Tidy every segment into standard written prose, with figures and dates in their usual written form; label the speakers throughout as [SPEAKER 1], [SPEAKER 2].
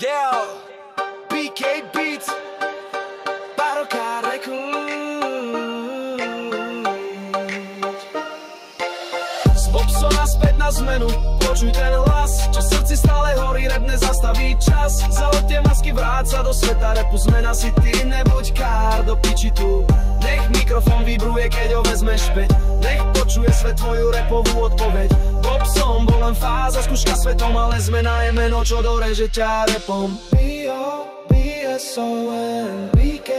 [SPEAKER 1] Yeah, BK Beats, Baroka S Bobsona späť na zmenu, počuj ten hlas, čo v srdci stále horí, rap nezastaví čas. Zahoďte masky, vráť sa do sveta rapu, zmena si ty, nebuď kár, do piči tu. Nech mikrofón vibruje, keď ho vezmeš späť, nech počuje svet tvoju rapovú odpoveď. Bobson bol len fáza, skúška svetom, ale zmena je meno, čo doreže ťa rapom. B.O.B.S.O.N. BK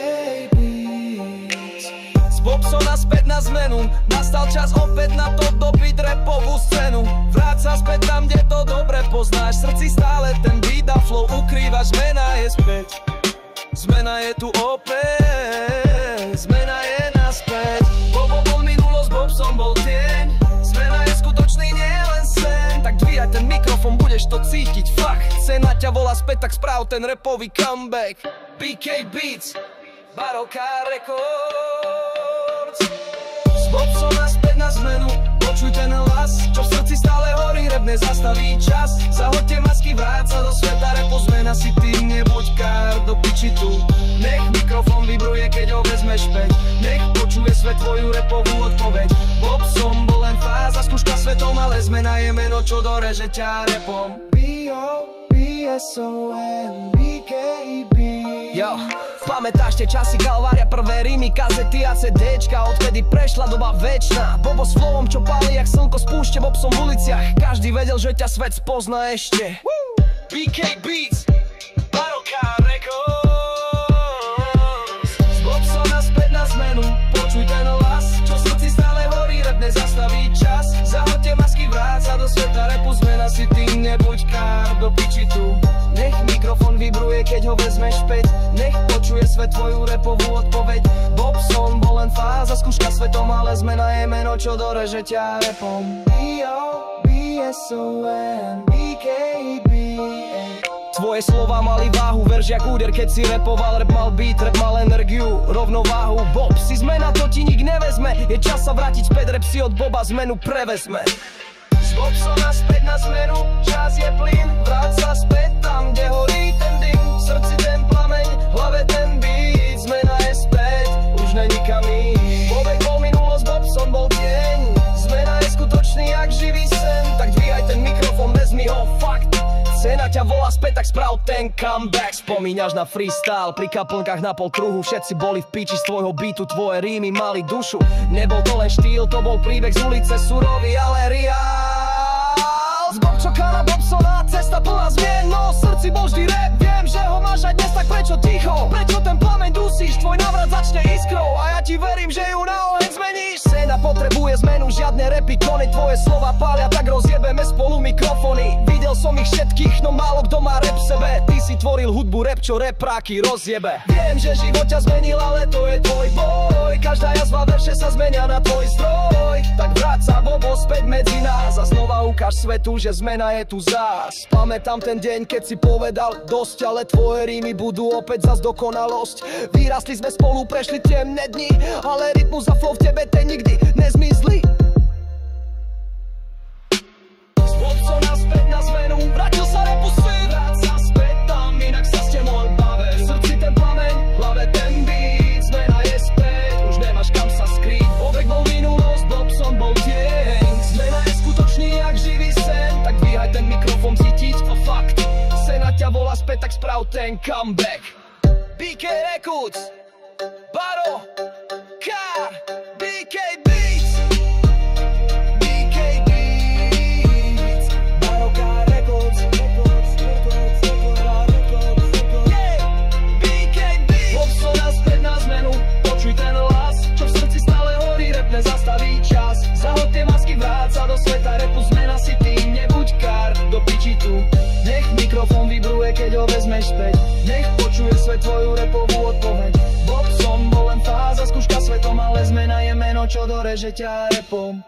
[SPEAKER 1] Beats. Z Bobsona späť na zmenu, nastal čas opäť na to dobiť rapovú scénu. Vráť sa späť tam, kde to dobre poznáš, v srdci stále ten beat a flow ukrývaš, zmena je späť. Zmena je tu opäť, zmena je naspäť. Bobo bol minulosť, Bobson bol tieň, zmena je skutočný, nie len sen. Tak dvíjaj ten mikrofón, budeš to cítiť, fakt. Cena ťa volá späť, tak správ ten rapový comeback. BK Beats, Baroka Records. Z Bobsona späť na zmenu, počuj ten hlas, čo v srdci stále horí, rap nezastaví čas. Zahoďte masky, vráť sa do sveta rapu, zmena si ty, nebuď kár, do piči tu. Nech mikrofón vibruje, keď ho vezmeš späť, nech počuje svet tvoju rapovú odpoveď. Bobson bol len fáza, skúška svetom, ale zmena je meno, čo doreže ťa rapom. B.O.B.S.O.N. BK Beats. Yo, pamätáš tie časy, kalvária, prvé rímy, kazety a CDčka, odkedy prešla doba večná. Bobo s flowom, čo páli jak slnko z púšte, Bobson v uliciach, každý vedel, že ťa svet spozná ešte. BK Beats, Baroka Records. Z Bobsona späť na zmenu, počuj ten hlas, čo v srdci stále horí, rap nezastaví čas. Zahoďte masky, vráť sa do sveta rapu, zmena si ty, nebuď kár, do piči tu. Nech mikrofón vibruje, keď ho vezmeš späť, nech počuje svet tvoju rapovú odpoveď. Bobson bol len fáza, skúška svetom, ale zmena je meno, čo doreže ťa rapom. B.O.B.S.O.N. BK Beats. Tvoje slova mali váhu, verž jak úder, keď si rapoval, rap mal beat, rap mal energiu, rovnováhu. Bob si zmena, to ti nik nevezme, je čas sa vrátiť späť, rap si od Boba zmenu prevezme. Z Bobsona späť na zmenu, čas je plyn, vráť sa späť tam, kde horí ten dym. V srdci ten plameň, v hlave ten beat, zmena je späť, už není kam ísť. Bobek bol minulosť, Bobson bol tieň, zmena je skutočný jak živý sen. Tak dvíjaj ten mikrofón, vezmi ho, fakt. Cena ťa volá späť, tak sprav ten comeback. Spomínaš na freestyle, pri kaplnkách na pol kruhu, všetci boli v piči z tvojho beatu, tvoje rímy mali dušu. Nebol to len štýl, to bol príbeh z ulice, surový, ale reál. Z Bobčoka na Bobsona, cesta plná zmien, no v srdci bol vždy rap. Viem, že ho máš aj dnes, tak prečo ticho? Prečo ten plameň dusíš, tvoj návrat začne iskrou a ja ti verím, že ju na oheň zmeníš. Scéna potrebuje zmenu, žiadne rapy, kony, tvoje slova pália, tak rozjebeme spolu mikrofony. Videl som ich všetkých, no málo kto má rap v sebe. Ty si tvoril hudbu, rap, čo repráky rozjebe. Viem, že život ťa zmenil, ale to je tvoj boj. Každá jazva verše sa zmenia na tvoj zdroj. Tak vráť sa, Bobo, späť medzi nás a znova ukáž svetu, že zmena je tu zás. Pamätám ten deň, keď si povedal dosť, ale tvoje rímy budú opäť zas dokonalosť. Vyrastli sme spolu, prešli temné dni, ale rytmus a flow v tebe ten nikdy nezmizli. Z Bobsona späť na zmenu, vrátil sa rapu syn. Vráť sa späť tam, inak sa s tebou odbave. V srdci ten plameň, v hlave ten beat, zmena je späť, už nemáš kam sa skrýť. Bobek bol minulosť, Bobson bol tieň, zmena je skutočný jak živý sen. Tak dvíhaj ten mikrofón, cítiť to fakt. Cena ťa volá späť, tak sprav ten comeback. BK Records, Baro, Kar, BK Beats, BK Beats, Baroka Records, yeah, BK Beats. Bobsona späť na zmenu, počuj ten hlas, čo v srdci stále horí, rap nezastaví čas. Zahoďte masky, vráť sa do sveta rapu, zmena si ty, nebuď kár, do piči tu. Nech mikrofón vibruje, keď ho vezmeš späť, nech počuje svet tvoju rapovú odpoveď. Bobson bol len fáza, skúška svetom, ale zmena je meno, čo doreže ťa rapom.